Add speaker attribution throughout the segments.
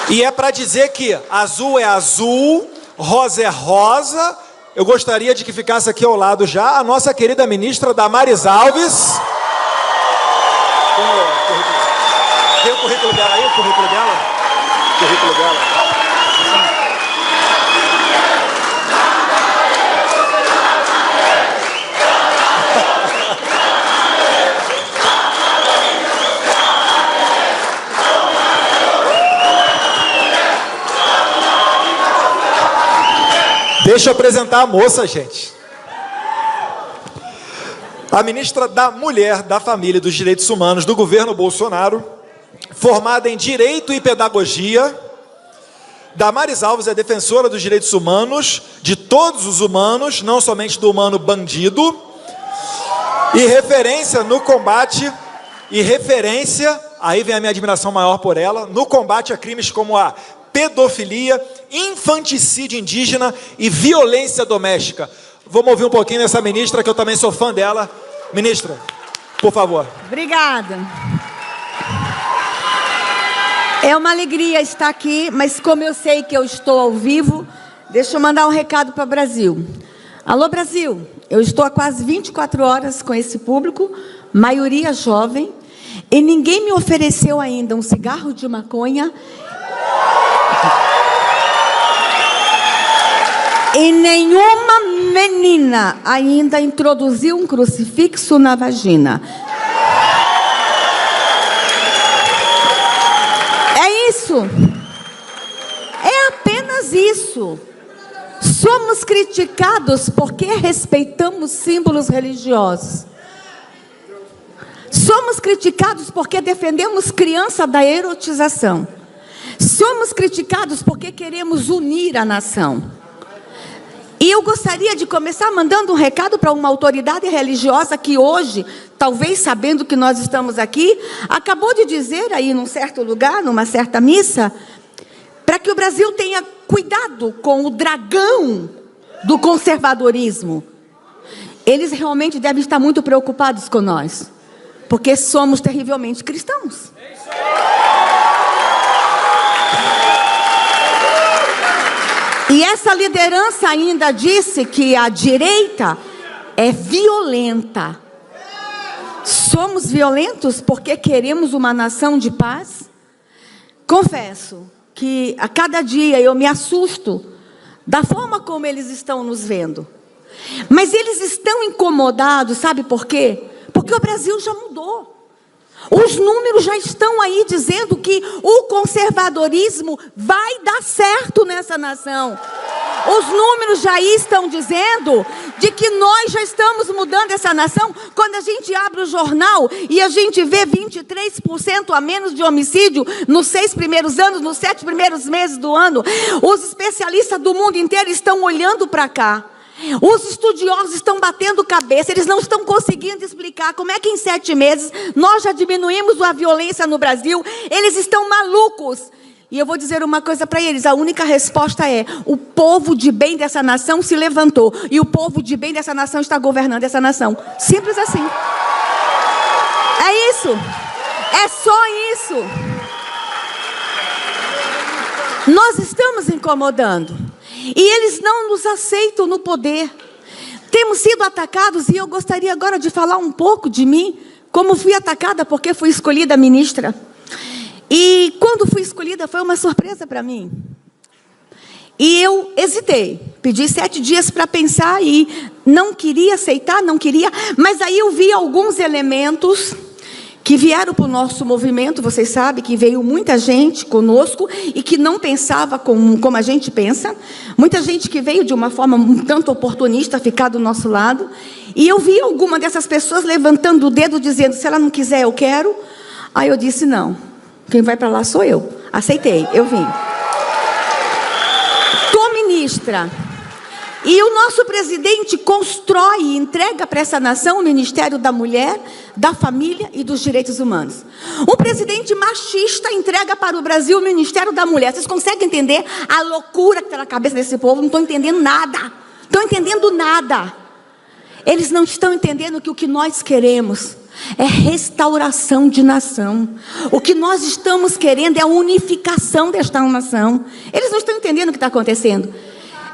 Speaker 1: E é para dizer que azul é azul, rosa é rosa. Eu gostaria de que ficasse aqui ao lado já a nossa querida ministra Damares Alves. Tem o currículo dela aí? O currículo dela? O currículo dela. Deixa eu apresentar a moça, gente. A ministra da Mulher, da Família e dos Direitos Humanos do governo Bolsonaro, formada em Direito e Pedagogia. Damares Alves é defensora dos direitos humanos, de todos os humanos, não somente do humano bandido, e referência no combate, aí vem a minha admiração maior por ela, no combate a crimes como a pedofilia, infanticídio indígena e violência doméstica. Vamos ouvir um pouquinho dessa ministra, que eu também sou fã dela. Ministra, por favor.
Speaker 2: Obrigada. É uma alegria estar aqui, mas como eu sei que eu estou ao vivo, deixa eu mandar um recado para o Brasil. Alô, Brasil, eu estou há quase 24 horas com esse público, maioria jovem, e ninguém me ofereceu ainda um cigarro de maconha e nenhuma menina ainda introduziu um crucifixo na vagina. É isso. É apenas isso. Somos criticados porque respeitamos símbolos religiosos. Somos criticados porque defendemos criança da erotização. Somos criticados porque queremos unir a nação. E eu gostaria de começar mandando um recado para uma autoridade religiosa que hoje, talvez sabendo que nós estamos aqui, acabou de dizer aí num certo lugar, numa certa missa, para que o Brasil tenha cuidado com o dragão do conservadorismo. Eles realmente devem estar muito preocupados com nós, porque somos terrivelmente cristãos. E essa liderança ainda disse que a direita é violenta. Somos violentos porque queremos uma nação de paz? Confesso que a cada dia eu me assusto da forma como eles estão nos vendo. Mas eles estão incomodados, sabe por quê? Porque o Brasil já mudou. Os números já estão aí dizendo que o conservadorismo vai dar certo nessa nação. Os números já estão dizendo de que nós já estamos mudando essa nação. Quando a gente abre o jornal e a gente vê 23% a menos de homicídio nos 6 primeiros anos, nos 7 primeiros meses do ano, os especialistas do mundo inteiro estão olhando para cá. Os estudiosos estão batendo cabeça, eles não estão conseguindo explicar como é que em 7 meses nós já diminuímos a violência no Brasil. Eles estão malucos. E eu vou dizer uma coisa para eles, a única resposta é: o povo de bem dessa nação se levantou, e o povo de bem dessa nação está governando essa nação. Simples assim. É isso. É só isso. Nós estamos incomodando. E eles não nos aceitam no poder. Temos sido atacados, e eu gostaria agora de falar um pouco de mim, como fui atacada porque fui escolhida ministra. E quando fui escolhida foi uma surpresa para mim. E eu hesitei, pedi 7 dias para pensar e não queria aceitar, não queria. Mas aí eu vi alguns elementos que vieram para o nosso movimento. Vocês sabem que veio muita gente conosco e que não pensava como a gente pensa. Muita gente que veio de uma forma um tanto oportunista ficar do nosso lado. E eu vi alguma dessas pessoas levantando o dedo dizendo: se ela não quiser, eu quero. Aí eu disse: não, quem vai para lá sou eu. Aceitei, eu vim. Estou ministra. E o nosso presidente constrói e entrega para essa nação o Ministério da Mulher, da Família e dos Direitos Humanos. Um presidente machista entrega para o Brasil o Ministério da Mulher. Vocês conseguem entender a loucura que está na cabeça desse povo? Não estão entendendo nada. Estão entendendo nada. Eles não estão entendendo que o que nós queremos é restauração de nação. O que nós estamos querendo é a unificação desta nação. Eles não estão entendendo o que está acontecendo.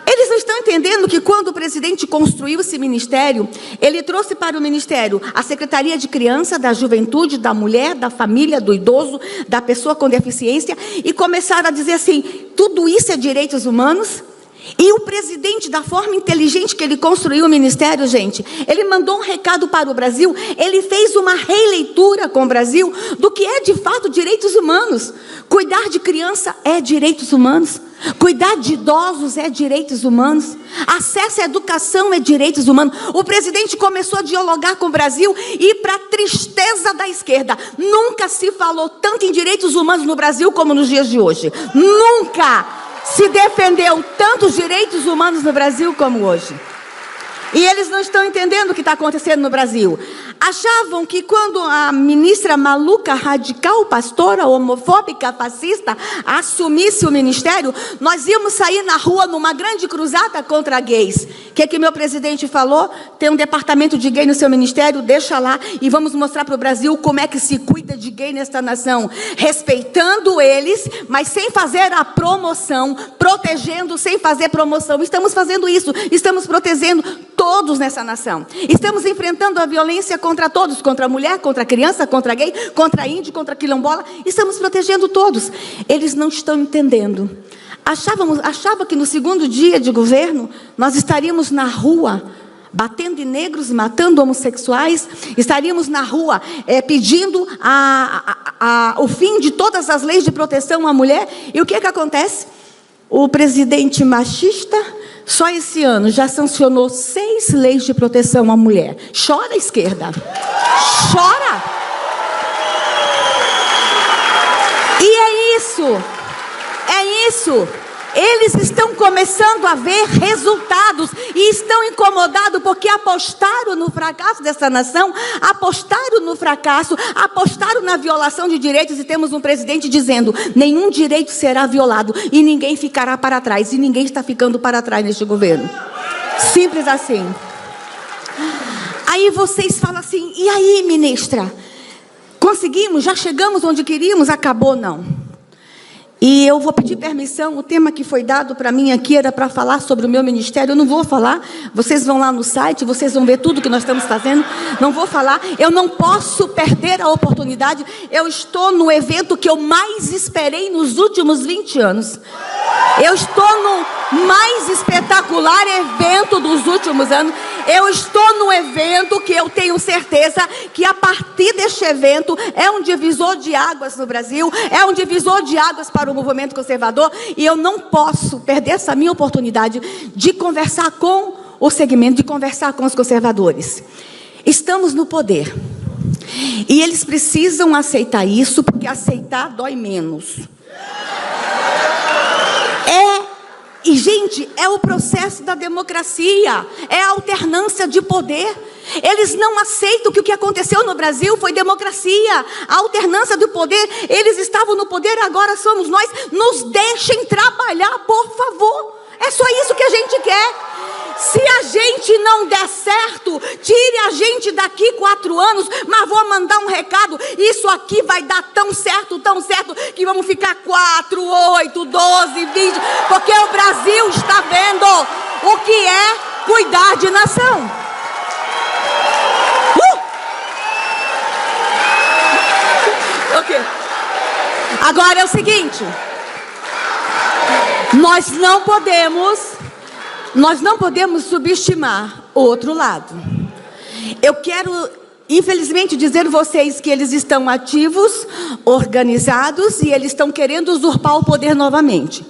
Speaker 2: Eles não estão entendendo que quando o presidente construiu esse ministério, ele trouxe para o ministério a Secretaria de Criança, da Juventude, da Mulher, da Família, do Idoso, da Pessoa com Deficiência, e começaram a dizer assim, tudo isso é direitos humanos? E o presidente, da forma inteligente que ele construiu o ministério, gente, ele mandou um recado para o Brasil, ele fez uma releitura com o Brasil do que é de fato direitos humanos. Cuidar de criança é direitos humanos. Cuidar de idosos é direitos humanos. Acesso à educação é direitos humanos. O presidente começou a dialogar com o Brasil e, para tristeza da esquerda, nunca se falou tanto em direitos humanos no Brasil como nos dias de hoje. Nunca se defendeu tantos direitos humanos no Brasil como hoje. E eles não estão entendendo o que está acontecendo no Brasil. Achavam que quando a ministra maluca, radical, pastora, homofóbica, fascista, assumisse o ministério, nós íamos sair na rua numa grande cruzada contra gays. O que meu presidente falou? Tem um departamento de gay no seu ministério, deixa lá e vamos mostrar para o Brasil como é que se cuida de gay nesta nação. Respeitando eles, mas sem fazer a promoção, protegendo sem fazer promoção. Estamos fazendo isso, estamos protegendo todos nessa nação. Estamos enfrentando a violência contra todos, contra a mulher, contra a criança, contra a gay, contra a índio, contra a quilombola. Estamos protegendo todos. Eles não estão entendendo. Achava que no segundo dia de governo, nós estaríamos na rua, batendo em negros, matando homossexuais, estaríamos na rua pedindo o fim de todas as leis de proteção à mulher. E o que acontece? O presidente machista, só esse ano, já sancionou 6 leis de proteção à mulher. Chora a esquerda. Chora. E é isso. É isso. Eles estão começando a ver resultados e estão incomodados porque apostaram no fracasso dessa nação, apostaram no fracasso, apostaram na violação de direitos e temos um presidente dizendo, nenhum direito será violado e ninguém ficará para trás. E ninguém está ficando para trás neste governo. Simples assim. Aí vocês falam assim, e aí, ministra? Conseguimos? Já chegamos onde queríamos? Acabou? Não. E eu vou pedir permissão, o tema que foi dado para mim aqui era para falar sobre o meu ministério, eu não vou falar, vocês vão lá no site, vocês vão ver tudo que nós estamos fazendo, não vou falar, eu não posso perder a oportunidade, eu estou no evento que eu mais esperei nos últimos 20 anos, eu estou no mais espetacular evento dos últimos anos, eu estou no evento que eu tenho certeza que a partir deste evento é um divisor de águas no Brasil, é um divisor de águas para o movimento conservador, e eu não posso perder essa minha oportunidade de conversar com o segmento, de conversar com os conservadores. Estamos no poder, e eles precisam aceitar isso, porque aceitar dói menos. E, gente, é o processo da democracia, é a alternância de poder. Eles não aceitam que o que aconteceu no Brasil foi democracia, a alternância do poder. Eles estavam no poder, agora somos nós. Nos deixem trabalhar, por favor. É só isso que a gente quer. Se a gente não der certo, tire a gente daqui 4 anos, mas vou mandar um recado, isso aqui vai dar tão certo, que vamos ficar 4, 8, 12, 20, porque o Brasil está vendo o que é cuidar de nação. Ok. Agora é o seguinte, nós não podemos subestimar o outro lado. Eu quero, infelizmente, dizer a vocês que eles estão ativos, organizados, e eles estão querendo usurpar o poder novamente.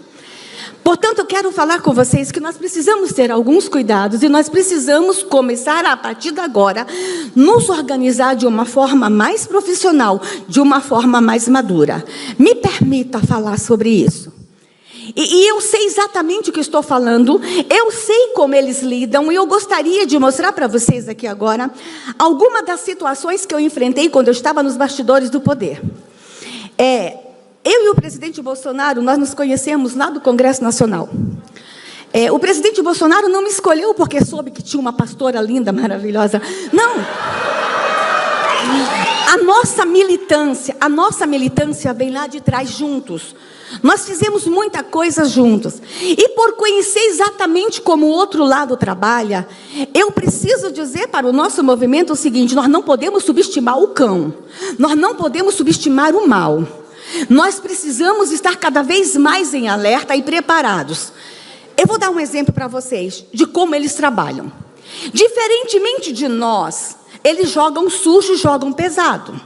Speaker 2: Portanto, eu quero falar com vocês que nós precisamos ter alguns cuidados e nós precisamos começar, a partir de agora, nos organizar de uma forma mais profissional, de uma forma mais madura. Me permita falar sobre isso. E eu sei exatamente o que estou falando, eu sei como eles lidam, e eu gostaria de mostrar para vocês aqui agora algumas das situações que eu enfrentei quando eu estava nos bastidores do poder. Eu e o presidente Bolsonaro, nós nos conhecemos lá do Congresso Nacional. O presidente Bolsonaro não me escolheu porque soube que tinha uma pastora linda, maravilhosa. Não. A nossa militância vem lá de trás juntos. Nós fizemos muita coisa juntos. E por conhecer exatamente como o outro lado trabalha, eu preciso dizer para o nosso movimento o seguinte: nós não podemos subestimar o cão. Nós não podemos subestimar o mal. Nós precisamos estar cada vez mais em alerta e preparados. Eu vou dar um exemplo para vocês de como eles trabalham. Diferentemente de nós, eles jogam sujo, jogam pesado.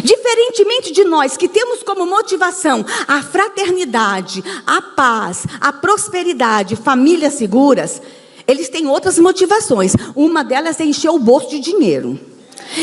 Speaker 2: Diferentemente de nós, que temos como motivação a fraternidade, a paz, a prosperidade, famílias seguras, eles têm outras motivações. Uma delas é encher o bolso de dinheiro.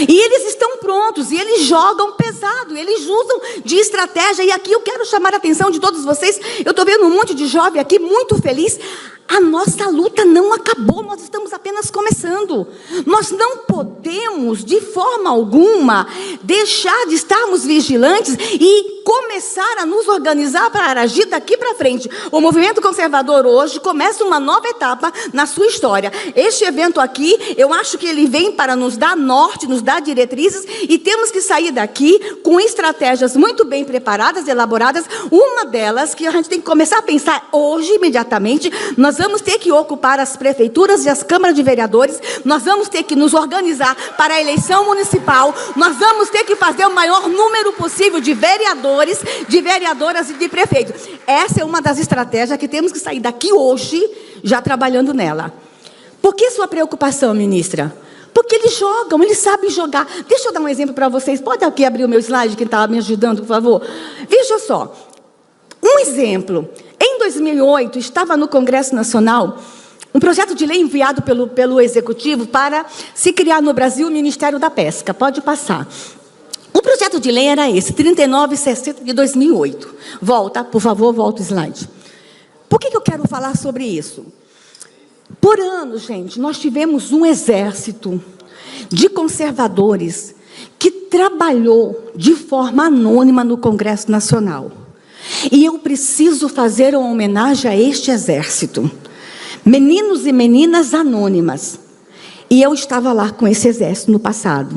Speaker 2: E eles estão prontos, e eles jogam pesado, eles usam de estratégia. E aqui eu quero chamar a atenção de todos vocês. Eu estou vendo um monte de jovem aqui muito feliz. A nossa luta não acabou, nós estamos apenas começando. Nós não podemos, de forma alguma, deixar de estarmos vigilantes e começar a nos organizar para agir daqui para frente. O movimento conservador hoje começa uma nova etapa na sua história. Este evento aqui, eu acho que ele vem para nos dar norte, nos dar diretrizes, e temos que sair daqui com estratégias muito bem preparadas, elaboradas. Uma delas, que a gente tem que começar a pensar hoje, imediatamente, nós vamos ter que ocupar as prefeituras e as câmaras de vereadores, nós vamos ter que nos organizar para a eleição municipal, nós vamos ter que fazer o maior número possível de vereadores, de vereadoras e de prefeitos. Essa é uma das estratégias que temos que sair daqui hoje, já trabalhando nela. Por que sua preocupação, ministra? Porque eles jogam, eles sabem jogar. Deixa eu dar um exemplo para vocês. Pode aqui abrir o meu slide, quem estava me ajudando, por favor? Veja só. Um exemplo. Em 2008, estava no Congresso Nacional um projeto de lei enviado pelo Executivo para se criar no Brasil o Ministério da Pesca. Pode passar. O projeto de lei era esse, 3960 de 2008. Volta, por favor, volta o slide. Por que eu quero falar sobre isso? Por anos, gente, nós tivemos um exército de conservadores que trabalhou de forma anônima no Congresso Nacional. E eu preciso fazer uma homenagem a este exército. Meninos e meninas anônimas. E eu estava lá com esse exército no passado.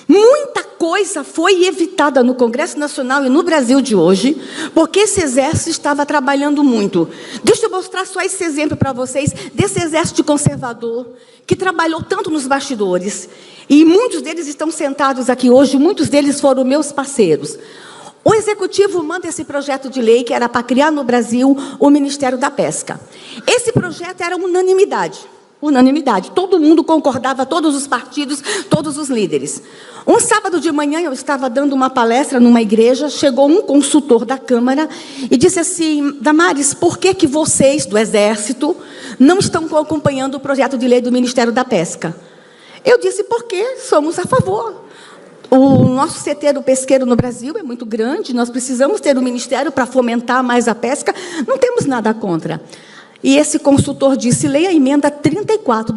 Speaker 2: Muita coisa foi evitada no Congresso Nacional e no Brasil de hoje, porque esse exército estava trabalhando muito. Deixa eu mostrar só esse exemplo para vocês, desse exército conservador, que trabalhou tanto nos bastidores. E muitos deles estão sentados aqui hoje, muitos deles foram meus parceiros. O Executivo manda esse projeto de lei, que era para criar no Brasil o Ministério da Pesca. Esse projeto era unanimidade. Unanimidade. Todo mundo concordava, todos os partidos, todos os líderes. Um sábado de manhã, eu estava dando uma palestra numa igreja, chegou um consultor da Câmara e disse assim: Damares, por que vocês, do Exército, não estão acompanhando o projeto de lei do Ministério da Pesca? Eu disse: porque somos a favor. O nosso setor pesqueiro no Brasil é muito grande, nós precisamos ter um ministério para fomentar mais a pesca, não temos nada contra. E esse consultor disse: leia a emenda 34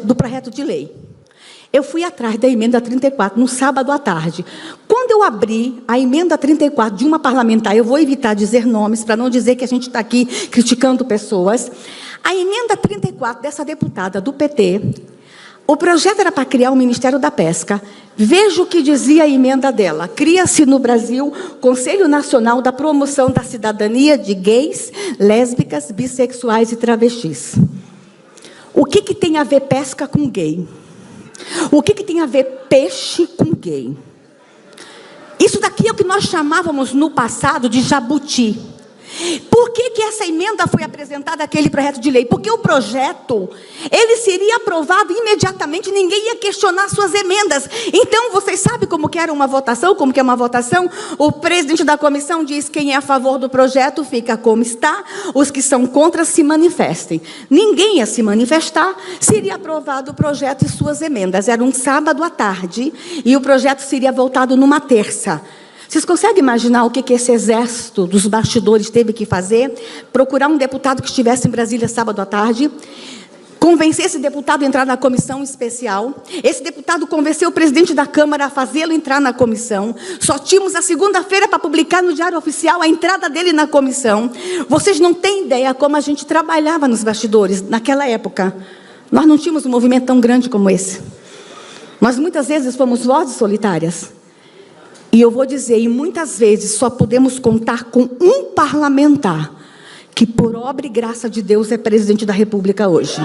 Speaker 2: do projeto de lei. Eu fui atrás da emenda 34, no sábado à tarde. Quando eu abri a emenda 34 de uma parlamentar, eu vou evitar dizer nomes, para não dizer que a gente está aqui criticando pessoas. A emenda 34 dessa deputada do PT, o projeto era para criar o Ministério da Pesca. Veja o que dizia a emenda dela. Cria-se no Brasil Conselho Nacional da Promoção da Cidadania de Gays, Lésbicas, Bissexuais e Travestis. O que tem a ver pesca com gay? O que tem a ver peixe com gay? Isso daqui é o que nós chamávamos no passado de jabuti. Por que essa emenda foi apresentada àquele projeto de lei? Porque o projeto, ele seria aprovado imediatamente, ninguém ia questionar suas emendas. Então, vocês sabem como que era uma votação, como que é uma votação? O presidente da comissão diz: quem é a favor do projeto fica como está, os que são contra se manifestem. Ninguém ia se manifestar, seria aprovado o projeto e suas emendas. Era um sábado à tarde e o projeto seria votado numa terça. Vocês conseguem imaginar o que esse exército dos bastidores teve que fazer? Procurar um deputado que estivesse em Brasília sábado à tarde, convencer esse deputado a entrar na comissão especial. Esse deputado convenceu o presidente da Câmara a fazê-lo entrar na comissão. Só tínhamos a segunda-feira para publicar no Diário Oficial a entrada dele na comissão. Vocês não têm ideia como a gente trabalhava nos bastidores naquela época. Nós não tínhamos um movimento tão grande como esse. Nós muitas vezes fomos vozes solitárias. E eu vou dizer, e muitas vezes só podemos contar com um parlamentar que, por obra e graça de Deus, é presidente da República hoje.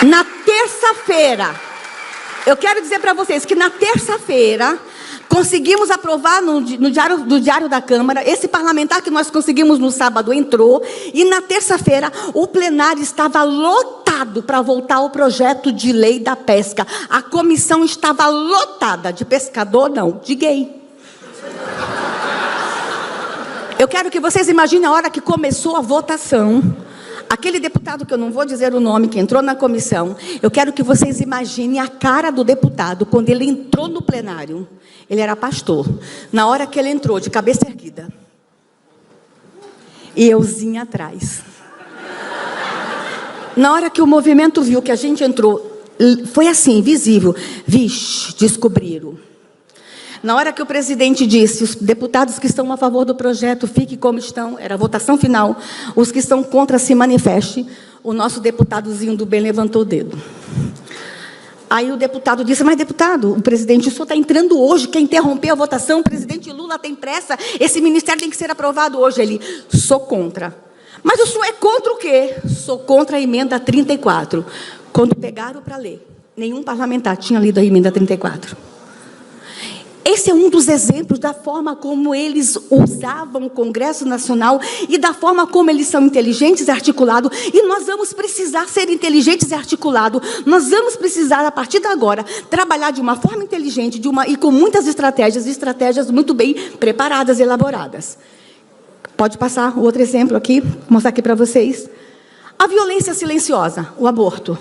Speaker 2: Na terça-feira, eu quero dizer para vocês que na terça-feira conseguimos aprovar no Diário da Câmara. Esse parlamentar que nós conseguimos no sábado entrou. E na terça-feira o plenário estava lotado para voltar ao projeto de lei da pesca. A comissão estava lotada de pescador, não, de gay. Eu quero que vocês imaginem a hora que começou a votação. Aquele deputado, que eu não vou dizer o nome, que entrou na comissão, eu quero que vocês imaginem a cara do deputado quando ele entrou no plenário. Ele era pastor. Na hora que ele entrou, de cabeça erguida. E euzinha atrás. Na hora que o movimento viu que a gente entrou, foi assim, visível. Vixe, descobriram. Na hora que o presidente disse, os deputados que estão a favor do projeto, fiquem como estão, era a votação final, os que estão contra, se manifestem, o nosso deputadozinho do bem levantou o dedo. Aí o deputado disse, mas deputado, o presidente, o senhor está entrando hoje, quer interromper a votação, o presidente Lula tem pressa, esse ministério tem que ser aprovado hoje. Ele, sou contra. Mas o senhor é contra o quê? Sou contra a emenda 34. Quando pegaram para ler, nenhum parlamentar tinha lido a emenda 34. Esse é um dos exemplos da forma como eles usavam o Congresso Nacional e da forma como eles são inteligentes e articulados. E nós vamos precisar ser inteligentes e articulados. Nós vamos precisar, a partir de agora, trabalhar de uma forma inteligente e com muitas estratégias muito bem preparadas e elaboradas. Pode passar o outro exemplo aqui, vou mostrar aqui para vocês. A violência silenciosa, o aborto.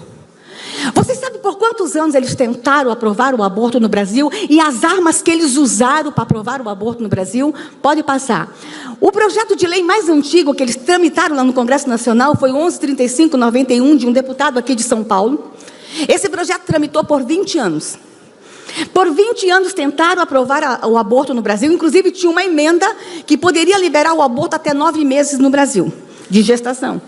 Speaker 2: Vocês sabem por quantos anos eles tentaram aprovar o aborto no Brasil e as armas que eles usaram para aprovar o aborto no Brasil? Pode passar. O projeto de lei mais antigo que eles tramitaram lá no Congresso Nacional foi o 1135/91, de um deputado aqui de São Paulo. Esse projeto tramitou por 20 anos. Por 20 anos tentaram aprovar o aborto no Brasil. Inclusive tinha uma emenda que poderia liberar o aborto até 9 meses no Brasil, de gestação.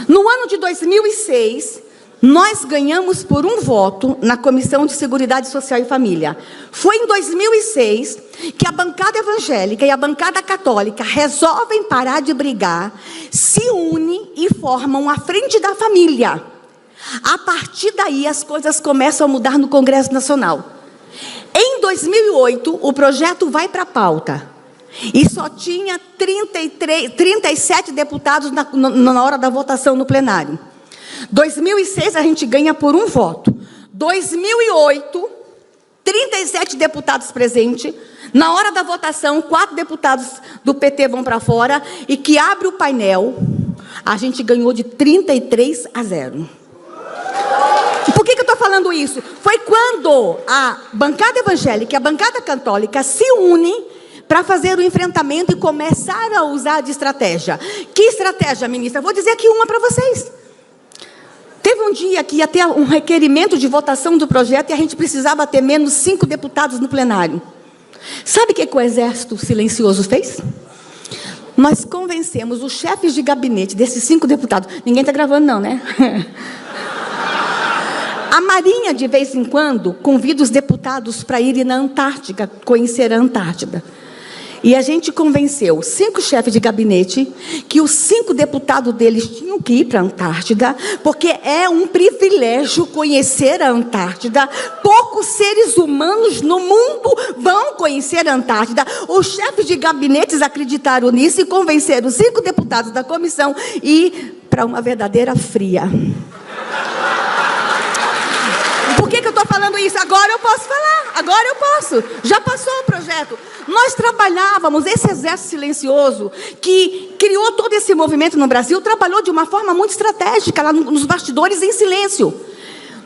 Speaker 2: No ano de 2006... nós ganhamos por um voto na Comissão de Seguridade Social e Família. Foi em 2006 que a bancada evangélica e a bancada católica resolvem parar de brigar, se unem e formam a Frente da Família. A partir daí, as coisas começam a mudar no Congresso Nacional. Em 2008, o projeto vai para a pauta. E só tinha 37 deputados na hora da votação no plenário. 2006 a gente ganha por um voto. 2008, 37 deputados presentes. Na hora da votação, 4 deputados do PT vão para fora. E que abre o painel, a gente ganhou de 33-0. Por que eu estou falando isso? Foi quando a bancada evangélica e a bancada católica se unem para fazer o enfrentamento e começaram a usar de estratégia. Que estratégia, ministra? Vou dizer aqui uma para vocês. Teve um dia que ia ter um requerimento de votação do projeto e a gente precisava ter menos 5 deputados no plenário. Sabe o que o Exército Silencioso fez? Nós convencemos os chefes de gabinete desses 5 deputados. Ninguém está gravando não, né? A Marinha, de vez em quando, convida os deputados para irem na Antártica, conhecer a Antártida. E a gente convenceu 5 chefes de gabinete que os 5 deputados deles tinham que ir para a Antártida, porque é um privilégio conhecer a Antártida. Poucos seres humanos no mundo vão conhecer a Antártida. Os chefes de gabinetes acreditaram nisso e convenceram os 5 deputados da comissão a ir para uma verdadeira fria. Por que eu estou falando isso? Agora eu posso falar, agora eu posso. Já passou o projeto. Nós trabalhávamos, esse exército silencioso, que criou todo esse movimento no Brasil, trabalhou de uma forma muito estratégica, lá nos bastidores, em silêncio.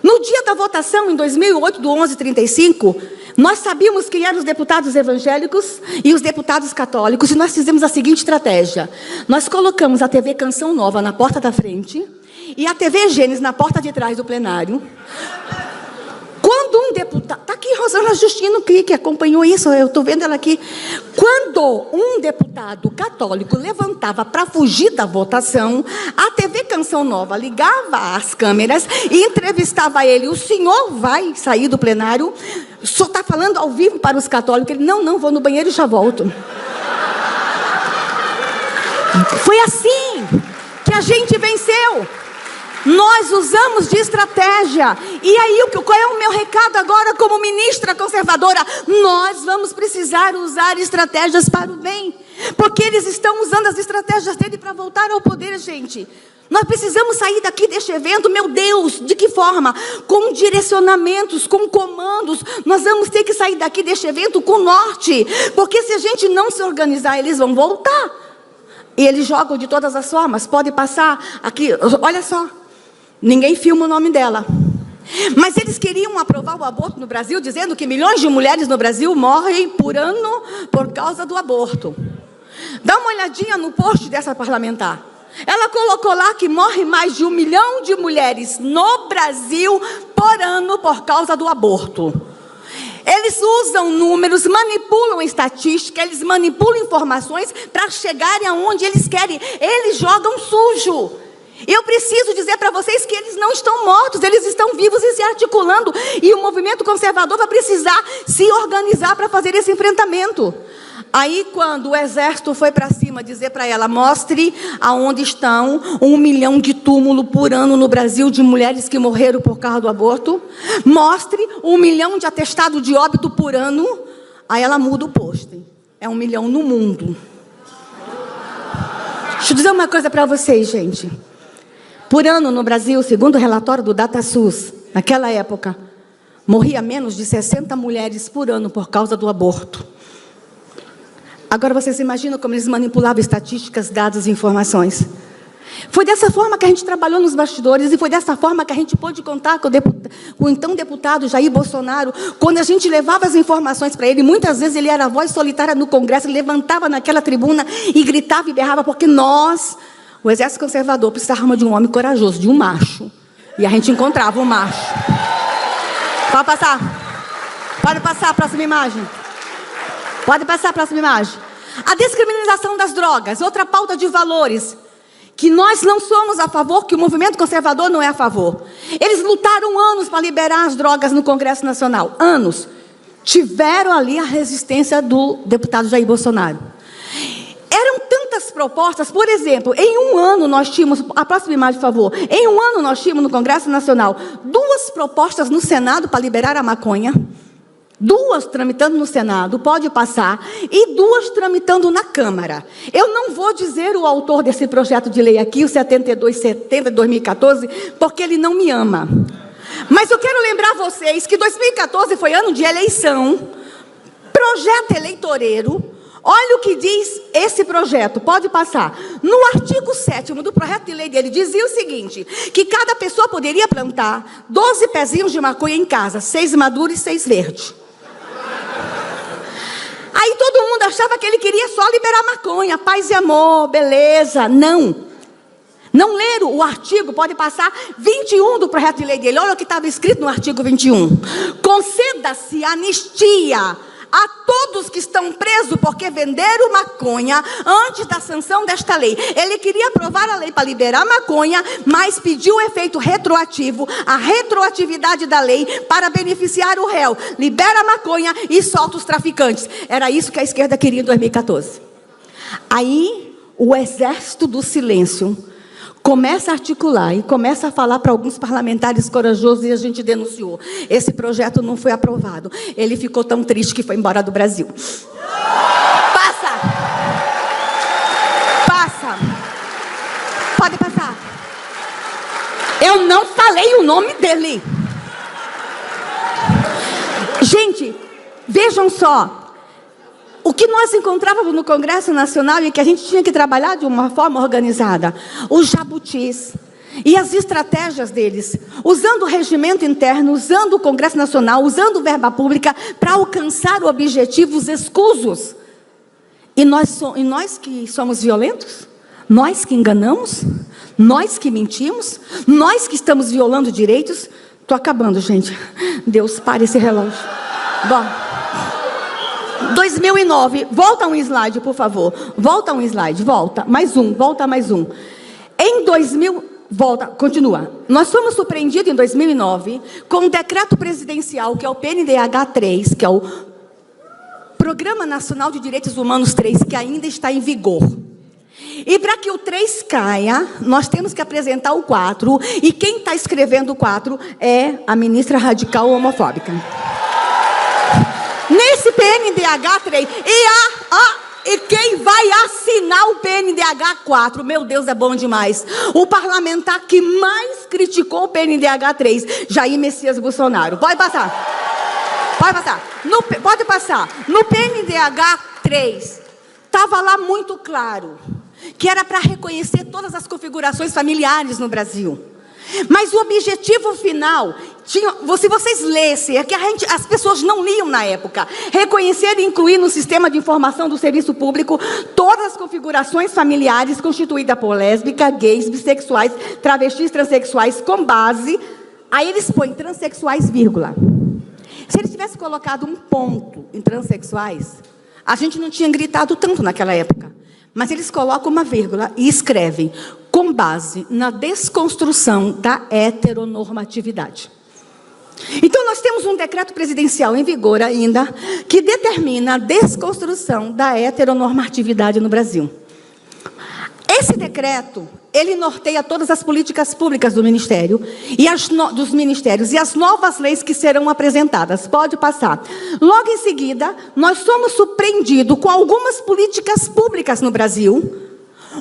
Speaker 2: No dia da votação, em 2008, do 1135, nós sabíamos quem eram os deputados evangélicos e os deputados católicos, e nós fizemos a seguinte estratégia. Nós colocamos a TV Canção Nova na porta da frente e a TV Gênesis na porta de trás do plenário. Quando Quando um deputado... Está aqui Rosana Justino, que acompanhou isso, eu estou vendo ela aqui. Quando um deputado católico levantava para fugir da votação, a TV Canção Nova ligava as câmeras e entrevistava ele. O senhor vai sair do plenário? O senhor está falando ao vivo para os católicos? Ele, não, vou no banheiro e já volto. Foi assim que a gente venceu. Nós usamos de estratégia. E aí, qual é o meu recado agora como ministra conservadora? Nós vamos precisar usar estratégias para o bem. Porque eles estão usando as estratégias dele para voltar ao poder, gente. Nós precisamos sair daqui deste evento, meu Deus, de que forma? Com direcionamentos, com comandos. Nós vamos ter que sair daqui deste evento com norte. Porque se a gente não se organizar, eles vão voltar. E eles jogam de todas as formas. Pode passar aqui, olha só. Ninguém filma o nome dela. Mas eles queriam aprovar o aborto no Brasil, dizendo que milhões de mulheres no Brasil morrem por ano por causa do aborto. Dá uma olhadinha no post dessa parlamentar. Ela colocou lá que morre mais de 1 milhão de mulheres no Brasil por ano por causa do aborto. Eles usam números, manipulam estatística, eles manipulam informações para chegarem aonde eles querem. Eles jogam sujo. Eu preciso dizer para vocês que eles não estão mortos, eles estão vivos e se articulando. E o movimento conservador vai precisar se organizar para fazer esse enfrentamento. Aí, quando o exército foi para cima dizer para ela, mostre aonde estão 1 milhão de túmulos por ano no Brasil de mulheres que morreram por causa do aborto. Mostre 1 milhão de atestado de óbito por ano. Aí ela muda o post. É 1 milhão no mundo. Deixa eu dizer uma coisa para vocês, gente. Por ano no Brasil, segundo o relatório do DataSUS, naquela época, morria menos de 60 mulheres por ano por causa do aborto. Agora vocês imaginam como eles manipulavam estatísticas, dados e informações. Foi dessa forma que a gente trabalhou nos bastidores e foi dessa forma que a gente pôde contar com o então deputado Jair Bolsonaro. Quando a gente levava as informações para ele, muitas vezes ele era a voz solitária no Congresso, ele levantava naquela tribuna e gritava e berrava, porque nós... O exército conservador precisava de um homem corajoso, de um macho. E a gente encontrava um macho. Pode passar. Pode passar a próxima imagem. Pode passar a próxima imagem. A descriminalização das drogas, outra pauta de valores. Que nós não somos a favor, que o movimento conservador não é a favor. Eles lutaram anos para liberar as drogas no Congresso Nacional. Anos. Tiveram ali a resistência do deputado Jair Bolsonaro. Eram tantas propostas, por exemplo, em um ano nós tínhamos, a próxima imagem, por favor, em um ano nós tínhamos no Congresso Nacional 2 propostas no Senado para liberar a maconha, 2 tramitando no Senado, pode passar, e 2 tramitando na Câmara. Eu não vou dizer o autor desse projeto de lei aqui, o 7270 de 2014, porque ele não me ama. Mas eu quero lembrar vocês que 2014 foi ano de eleição, projeto eleitoreiro. Olha o que diz esse projeto, pode passar. No artigo 7º do projeto de lei dele, dizia o seguinte, que cada pessoa poderia plantar 12 pezinhos de maconha em casa, 6 maduros e 6 verdes. Aí todo mundo achava que ele queria só liberar maconha, paz e amor, beleza. Não. Não leram o artigo, pode passar, 21 do projeto de lei dele. Olha o que estava escrito no artigo 21. Conceda-se anistia a todos que estão presos porque venderam maconha antes da sanção desta lei. Ele queria aprovar a lei para liberar maconha, mas pediu o efeito retroativo, a retroatividade da lei para beneficiar o réu. Libera a maconha e solta os traficantes. Era isso que a esquerda queria em 2014. Aí, o exército do silêncio começa a articular e começa a falar para alguns parlamentares corajosos e a gente denunciou. Esse projeto não foi aprovado. Ele ficou tão triste que foi embora do Brasil. Passa! Passa! Pode passar. Eu não falei o nome dele. Gente, vejam só. O que nós encontrávamos no Congresso Nacional e que a gente tinha que trabalhar de uma forma organizada. Os jabutis e as estratégias deles. Usando o regimento interno, usando o Congresso Nacional, usando verba pública para alcançar objetivos escusos. E nós que somos violentos? Nós que enganamos? Nós que mentimos? Nós que estamos violando direitos? Estou acabando, gente. Deus, pare esse relógio. Bom, 2009. Volta um slide, por favor. Volta um slide. Volta. Mais um. Volta mais um. Em 2000... Volta, continua. Nós fomos surpreendidos em 2009 com um decreto presidencial, que é o PNDH 3, que é o Programa Nacional de Direitos Humanos 3, que ainda está em vigor. E para que o 3 caia, nós temos que apresentar o 4, e quem está escrevendo o 4 é a ministra radical homofóbica. Nesse PNDH 3, e quem vai assinar o PNDH 4? Meu Deus, é bom demais. O parlamentar que mais criticou o PNDH 3, Jair Messias Bolsonaro. Pode passar. Pode passar. Pode passar. No PNDH 3, estava lá muito claro que era para reconhecer todas as configurações familiares no Brasil. Mas o objetivo final, se vocês lessem, é que as pessoas não liam na época, reconhecer e incluir no sistema de informação do serviço público todas as configurações familiares constituídas por lésbicas, gays, bissexuais, travestis, transexuais, com base, aí eles põem transexuais, vírgula. Se eles tivessem colocado um ponto em transexuais, a gente não tinha gritado tanto naquela época. Mas eles colocam uma vírgula e escrevem com base na desconstrução da heteronormatividade. Então, nós temos um decreto presidencial em vigor ainda que determina a desconstrução da heteronormatividade no Brasil. Esse decreto, ele norteia todas as políticas públicas do Ministério dos ministérios e as novas leis que serão apresentadas. Pode passar. Logo em seguida, nós somos surpreendidos com algumas políticas públicas no Brasil.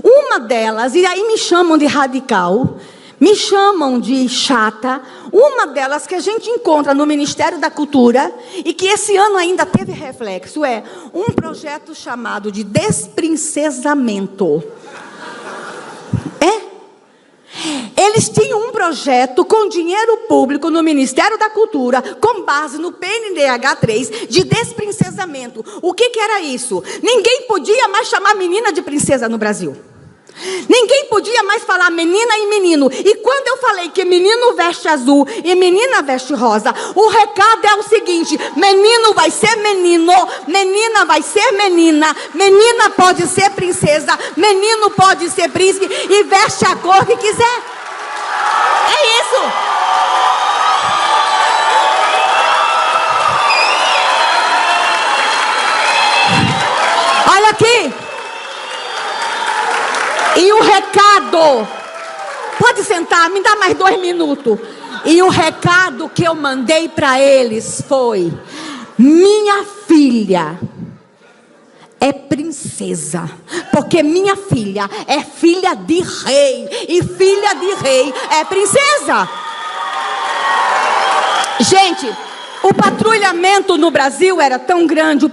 Speaker 2: Uma delas, e aí me chamam de radical, me chamam de chata, uma delas que a gente encontra no Ministério da Cultura e que esse ano ainda teve reflexo, é um projeto chamado de desprincesamento. Eles tinham um projeto com dinheiro público no Ministério da Cultura, com base no PNDH 3, de desprincesamento. O que era isso? Ninguém podia mais chamar menina de princesa no Brasil. Ninguém podia mais falar menina e menino. E quando eu falei que menino veste azul e menina veste rosa, o recado é o seguinte: menino vai ser menino, menina vai ser menina, menina pode ser princesa, menino pode ser príncipe e veste a cor que quiser. É isso. Olha aqui. E o recado, pode sentar, me dá mais 2 minutos. E o recado que eu mandei para eles foi: minha filha é princesa, porque minha filha é filha de rei, e filha de rei é princesa. Gente, o patrulhamento no Brasil era tão grande,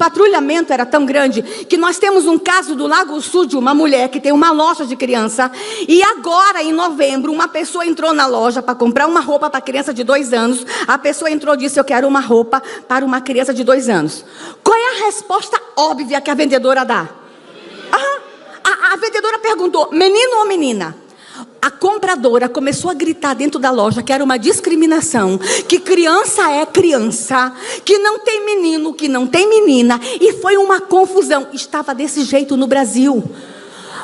Speaker 2: que nós temos um caso do Lago Sul de uma mulher que tem uma loja de criança, e agora em novembro uma pessoa entrou na loja para comprar uma roupa para criança de 2 anos, a pessoa entrou e disse: eu quero uma roupa para uma criança de 2 anos. Qual é a resposta óbvia que a vendedora dá? A vendedora perguntou: menino ou menina? A compradora começou a gritar dentro da loja que era uma discriminação, que criança é criança, que não tem menino, que não tem menina, e foi uma confusão. Estava desse jeito no Brasil.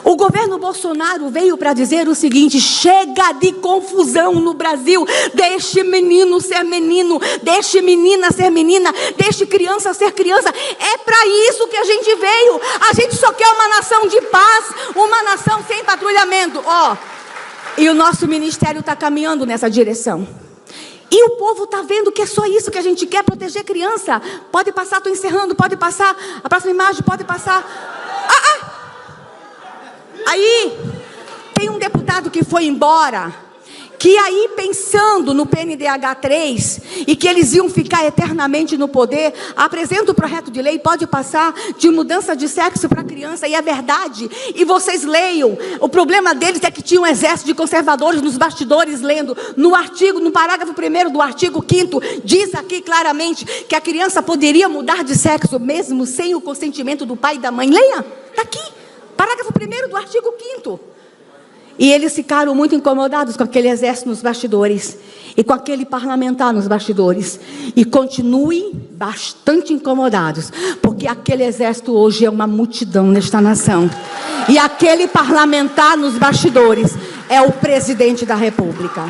Speaker 2: O governo Bolsonaro veio para dizer o seguinte: chega de confusão no Brasil, deixe menino ser menino, deixe menina ser menina, deixe criança ser criança. É para isso que a gente veio. A gente só quer uma nação de paz, uma nação sem patrulhamento. E o nosso ministério está caminhando nessa direção. E o povo está vendo que é só isso que a gente quer: proteger criança. Pode passar, estou encerrando, pode passar. A próxima imagem, pode passar. Aí, tem um deputado que foi embora, que aí, pensando no PNDH 3, e que eles iam ficar eternamente no poder, apresenta o projeto de lei, pode passar, de mudança de sexo para criança, e é verdade. E vocês leiam, o problema deles é que tinha um exército de conservadores nos bastidores lendo, no parágrafo 1º do artigo 5º, diz aqui claramente que a criança poderia mudar de sexo, mesmo sem o consentimento do pai e da mãe. Leia, está aqui, parágrafo 1º do artigo 5º. E eles ficaram muito incomodados com aquele exército nos bastidores e com aquele parlamentar nos bastidores. E continuem bastante incomodados, porque aquele exército hoje é uma multidão nesta nação. E aquele parlamentar nos bastidores é o presidente da República.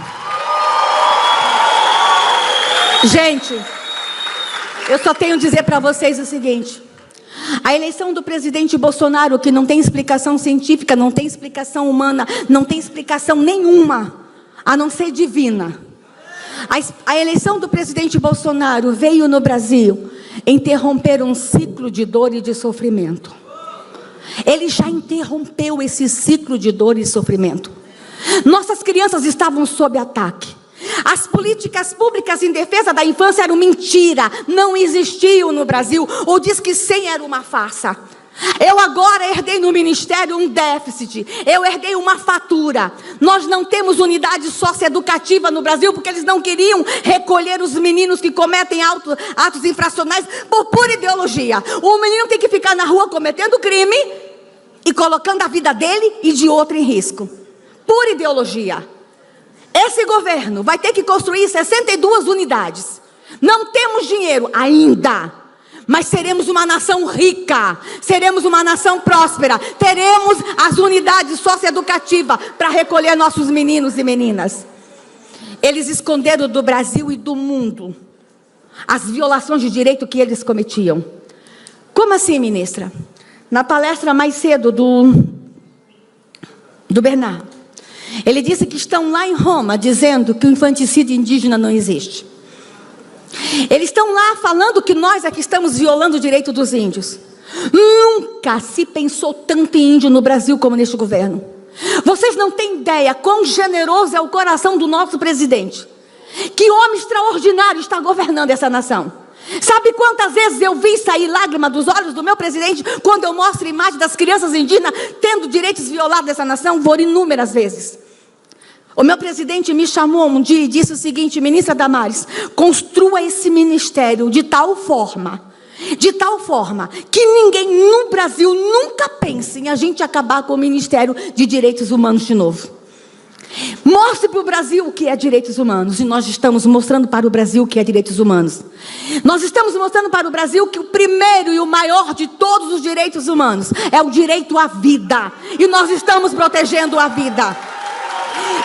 Speaker 2: Gente, eu só tenho a dizer para vocês o seguinte: a eleição do presidente Bolsonaro, que não tem explicação científica, não tem explicação humana, não tem explicação nenhuma, a não ser divina. A eleição do presidente Bolsonaro veio no Brasil interromper um ciclo de dor e de sofrimento. Ele já interrompeu esse ciclo de dor e sofrimento. Nossas crianças estavam sob ataque. As políticas públicas em defesa da infância eram mentira, não existiam no Brasil. O Disque 100 era uma farsa. Eu agora herdei no Ministério um déficit, eu herdei uma fatura. Nós não temos unidade socioeducativa no Brasil, porque eles não queriam recolher os meninos que cometem atos infracionais por pura ideologia. O menino tem que ficar na rua cometendo crime e colocando a vida dele e de outro em risco. Pura ideologia. Esse governo vai ter que construir 62 unidades. Não temos dinheiro ainda, mas seremos uma nação rica, seremos uma nação próspera, teremos as unidades socioeducativas para recolher nossos meninos e meninas. Eles esconderam do Brasil e do mundo as violações de direito que eles cometiam. Como assim, ministra? Na palestra mais cedo do Bernardo, ele disse que estão lá em Roma dizendo que o infanticídio indígena não existe. Eles estão lá falando que nós aqui estamos violando o direito dos índios. Nunca se pensou tanto em índio no Brasil como neste governo. Vocês não têm ideia quão generoso é o coração do nosso presidente. Que homem extraordinário está governando essa nação. Sabe quantas vezes eu vi sair lágrima dos olhos do meu presidente quando eu mostro a imagem das crianças indígenas tendo direitos violados nessa nação? Por inúmeras vezes. O meu presidente me chamou um dia e disse o seguinte: ministra Damares, construa esse ministério de tal forma que ninguém no Brasil nunca pense em a gente acabar com o Ministério de Direitos Humanos de novo. Mostre para o Brasil o que é direitos humanos. E nós estamos mostrando para o Brasil o que é direitos humanos. Nós estamos mostrando para o Brasil que o primeiro e o maior de todos os direitos humanos é o direito à vida. E nós estamos protegendo a vida.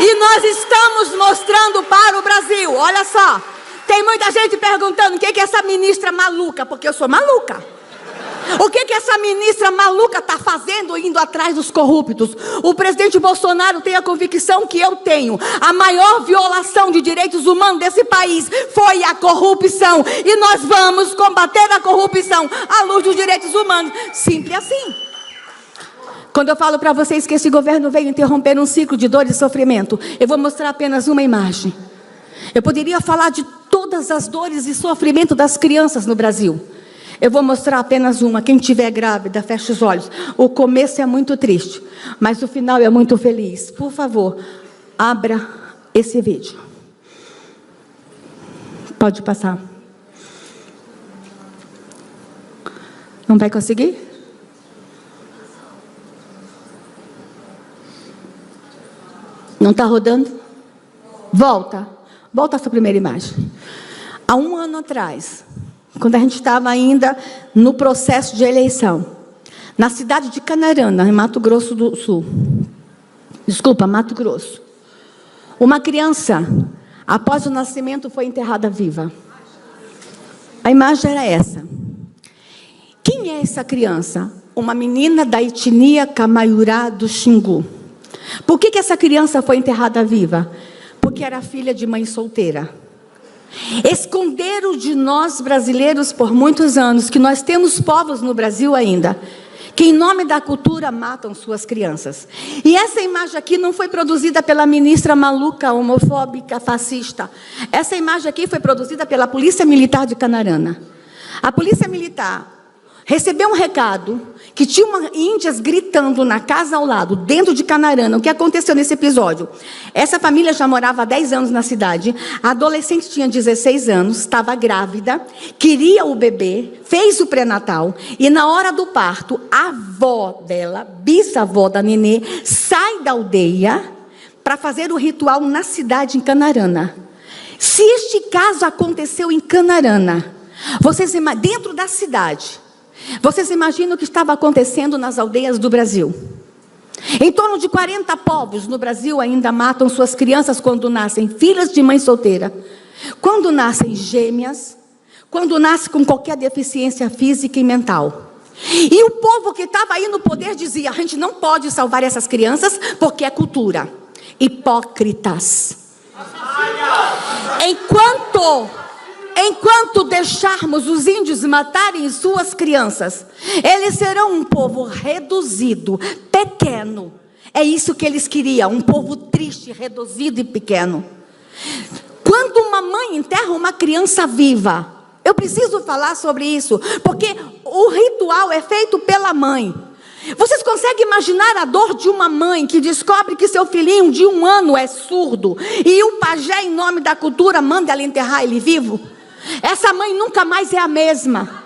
Speaker 2: E nós estamos mostrando para o Brasil, olha só, tem muita gente perguntando o que é essa ministra maluca, porque eu sou maluca. O que essa ministra maluca está fazendo indo atrás dos corruptos? O presidente Bolsonaro tem a convicção que eu tenho. A maior violação de direitos humanos desse país foi a corrupção. E nós vamos combater a corrupção à luz dos direitos humanos. Simples assim. Quando eu falo para vocês que esse governo veio interromper um ciclo de dor e sofrimento, eu vou mostrar apenas uma imagem. Eu poderia falar de todas as dores e sofrimento das crianças no Brasil. Eu vou mostrar apenas uma. Quem estiver grávida, feche os olhos. O começo é muito triste, mas o final é muito feliz. Por favor, abra esse vídeo. Pode passar. Não vai conseguir? Não está rodando? Volta. Volta a sua primeira imagem. Há um ano atrás, quando a gente estava ainda no processo de eleição, na cidade de Canarana, em Mato Grosso do Sul. Desculpa, Mato Grosso. Uma criança, após o nascimento, foi enterrada viva. A imagem era essa. Quem é essa criança? Uma menina da etnia Camaiurá do Xingu. Por que essa criança foi enterrada viva? Porque era filha de mãe solteira. Esconderam de nós brasileiros por muitos anos que nós temos povos no Brasil ainda que em nome da cultura matam suas crianças. E essa imagem aqui não foi produzida pela ministra maluca, homofóbica, fascista. Essa imagem aqui foi produzida pela Polícia Militar de Canarana. A Polícia Militar recebeu um recado que tinha índias gritando na casa ao lado, dentro de Canarana. O que aconteceu nesse episódio? Essa família já morava há 10 anos na cidade. A adolescente tinha 16 anos, estava grávida, queria o bebê, fez o pré-natal. E na hora do parto, a avó dela, bisavó da nenê, sai da aldeia para fazer o ritual na cidade, em Canarana. Se este caso aconteceu em Canarana, vocês dentro da cidade, vocês imaginam o que estava acontecendo nas aldeias do Brasil? Em torno de 40 povos no Brasil ainda matam suas crianças quando nascem, filhas de mãe solteira, quando nascem gêmeas, quando nascem com qualquer deficiência física e mental. E o povo que estava aí no poder dizia: a gente não pode salvar essas crianças porque é cultura. Hipócritas. Enquanto deixarmos os índios matarem suas crianças, eles serão um povo reduzido, pequeno. É isso que eles queriam, um povo triste, reduzido e pequeno. Quando uma mãe enterra uma criança viva, eu preciso falar sobre isso, porque o ritual é feito pela mãe. Vocês conseguem imaginar a dor de uma mãe que descobre que seu filhinho de 1 ano é surdo e o pajé, em nome da cultura, manda ela enterrar ele vivo? Essa mãe nunca mais é a mesma.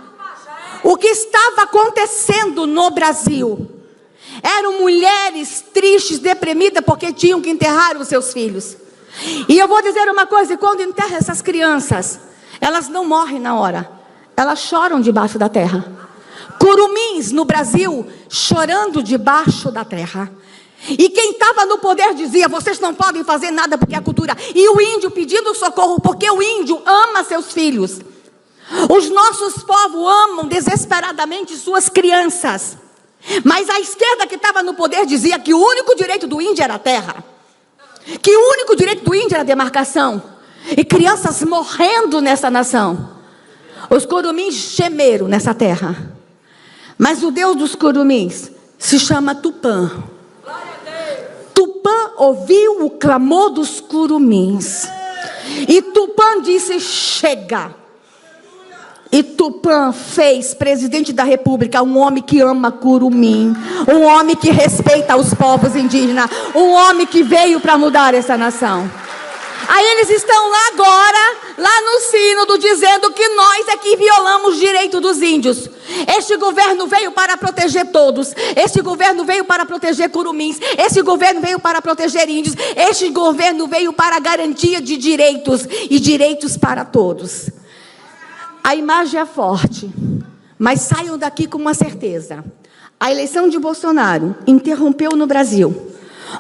Speaker 2: O que estava acontecendo no Brasil eram mulheres tristes, deprimidas, porque tinham que enterrar os seus filhos. E eu vou dizer uma coisa: quando enterra essas crianças, elas não morrem na hora, elas choram debaixo da terra. Curumins no Brasil chorando debaixo da terra. E quem estava no poder dizia: vocês não podem fazer nada porque é a cultura. E o índio pedindo socorro, porque o índio ama seus filhos. Os nossos povos amam desesperadamente suas crianças. Mas a esquerda que estava no poder dizia que o único direito do índio era a terra, que o único direito do índio era a demarcação. E crianças morrendo nessa nação. Os curumins gemeram nessa terra. Mas o Deus dos curumins se chama Tupã. Tupã ouviu o clamor dos curumins. E Tupã disse: chega. E Tupã fez presidente da república um homem que ama curumim, um homem que respeita os povos indígenas, um homem que veio para mudar essa nação. Aí eles estão lá agora, lá no sínodo, dizendo que nós é que violamos o direito dos índios. Este governo veio para proteger todos. Este governo veio para proteger curumins. Este governo veio para proteger índios. Este governo veio para garantia de direitos e direitos para todos. A imagem é forte, mas saiam daqui com uma certeza: a eleição de Bolsonaro interrompeu no Brasil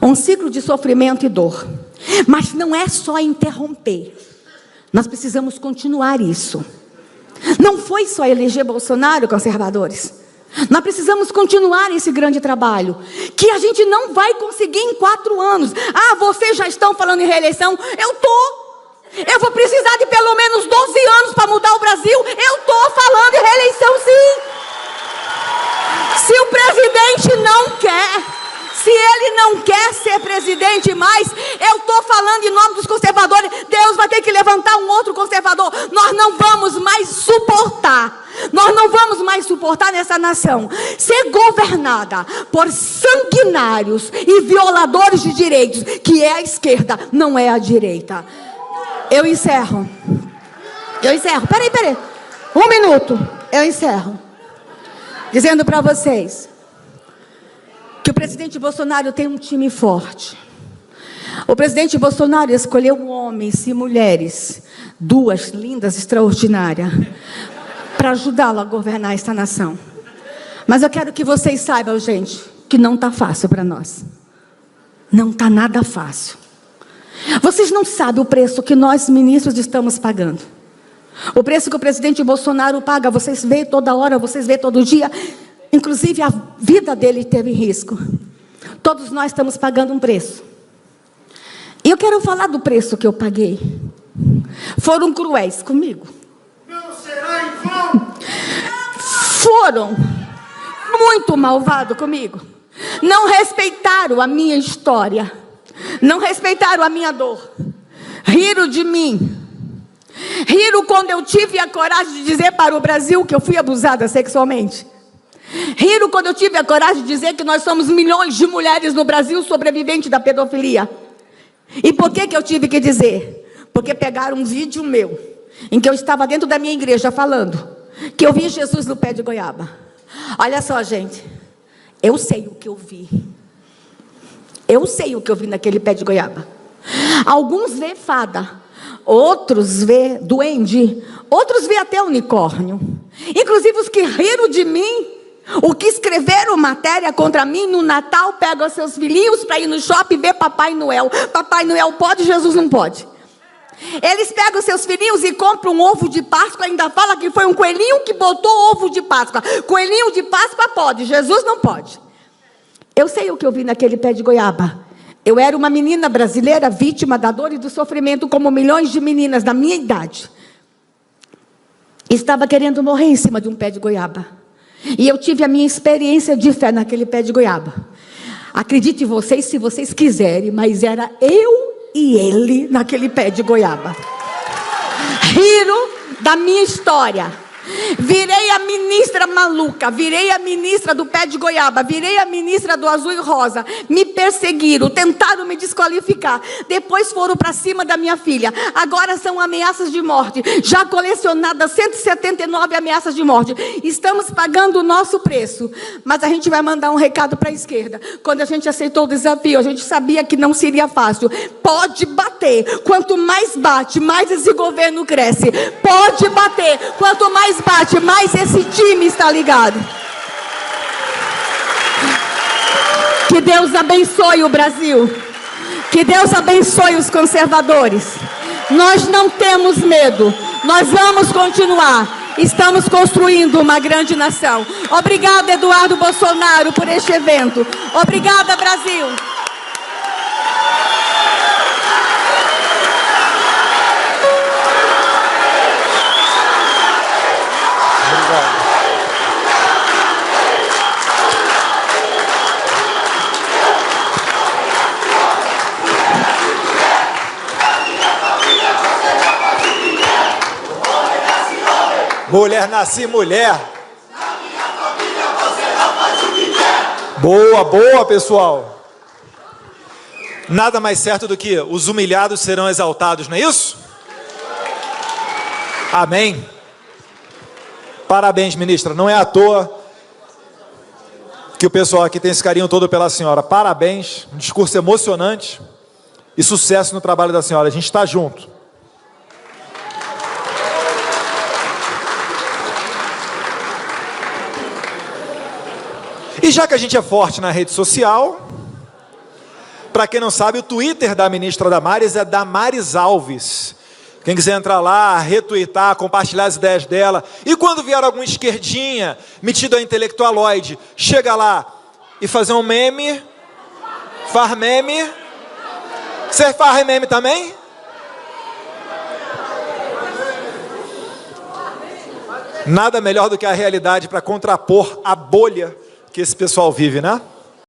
Speaker 2: um ciclo de sofrimento e dor. Mas não é só interromper, nós precisamos continuar isso. Não foi só eleger Bolsonaro, conservadores. Nós precisamos continuar esse grande trabalho, que a gente não vai conseguir em 4 anos. Ah, vocês já estão falando em reeleição? Eu vou precisar de pelo menos 12 anos para mudar o Brasil. Eu estou falando em reeleição, sim. Se o presidente não quer, se ele não quer ser presidente mais, eu estou falando em nome dos conservadores. Deus vai ter que levantar um outro conservador. Nós não vamos mais suportar. Nós não vamos mais suportar nessa nação ser governada por sanguinários e violadores de direitos, que é a esquerda, não é a direita. Eu encerro. Peraí. 1 minuto. Eu encerro. Dizendo para vocês que o presidente Bolsonaro tem um time forte. O presidente Bolsonaro escolheu homens e mulheres, 2 lindas, extraordinárias, para ajudá-lo a governar esta nação. Mas eu quero que vocês saibam, gente, que não está fácil para nós. Não está nada fácil. Vocês não sabem o preço que nós, ministros, estamos pagando. O preço que o presidente Bolsonaro paga, vocês veem toda hora, vocês veem todo dia. Inclusive, a vida dele teve risco. Todos nós estamos pagando um preço. E eu quero falar do preço que eu paguei. Foram cruéis comigo.
Speaker 3: Não será em vão.
Speaker 2: Foram muito malvados comigo. Não respeitaram a minha história. Não respeitaram a minha dor. Riram de mim. Riram quando eu tive a coragem de dizer para o Brasil que eu fui abusada sexualmente. Riram quando eu tive a coragem de dizer que nós somos milhões de mulheres no Brasil sobreviventes da pedofilia. E por que eu tive que dizer? Porque pegaram um vídeo meu, em que eu estava dentro da minha igreja falando que eu vi Jesus no pé de goiaba. Olha só, gente, eu sei o que eu vi. Eu sei o que eu vi naquele pé de goiaba. Alguns vê fada, outros vê duende, outros vê até unicórnio. Inclusive os que riram de mim, o que escreveram matéria contra mim no Natal, pegam seus filhinhos para ir no shopping ver Papai Noel. Papai Noel pode, Jesus não pode. Eles pegam seus filhinhos e compram um ovo de Páscoa, ainda fala que foi um coelhinho que botou ovo de Páscoa. Coelhinho de Páscoa pode, Jesus não pode. Eu sei o que eu vi naquele pé de goiaba. Eu era uma menina brasileira vítima da dor e do sofrimento, como milhões de meninas da minha idade. Estava querendo morrer em cima de um pé de goiaba. E eu tive a minha experiência de fé naquele pé de goiaba. Acredite vocês se vocês quiserem, mas era eu e ele naquele pé de goiaba. Riram da minha história. Virei a ministra maluca, virei a ministra do pé de goiaba, virei a ministra do azul e rosa. Me perseguiram, tentaram me desqualificar. Depois foram para cima da minha filha. Agora são ameaças de morte. Já colecionadas 179 ameaças de morte. Estamos pagando o nosso preço. Mas a gente vai mandar um recado para a esquerda. Quando a gente aceitou o desafio, a gente sabia que não seria fácil. Pode bater. Quanto mais bate, mais esse governo cresce. Pode bater. Quanto mais bate, mais esse time está ligado. Que Deus abençoe o Brasil. Que Deus abençoe os conservadores. Nós não temos medo. Nós vamos continuar. Estamos construindo uma grande nação. Obrigada, Eduardo Bolsonaro, por este evento. Obrigada, Brasil.
Speaker 1: Mulher nasce mulher. Boa, boa, pessoal. Nada mais certo do que os humilhados serão exaltados, não é isso? Amém. Parabéns, ministra. Não é à toa que o pessoal aqui tem esse carinho todo pela senhora. Parabéns. Um discurso emocionante e sucesso no trabalho da senhora. A gente está junto. E já que a gente é forte na rede social, para quem não sabe, o Twitter da ministra Damares é Damares Alves. Quem quiser entrar lá, retweetar, compartilhar as ideias dela. E quando vier algum esquerdinha, metido a intelectualoide, chega lá e fazer um meme, faz meme. Você faz meme também? Nada melhor do que a realidade para contrapor a bolha que esse pessoal vive, né?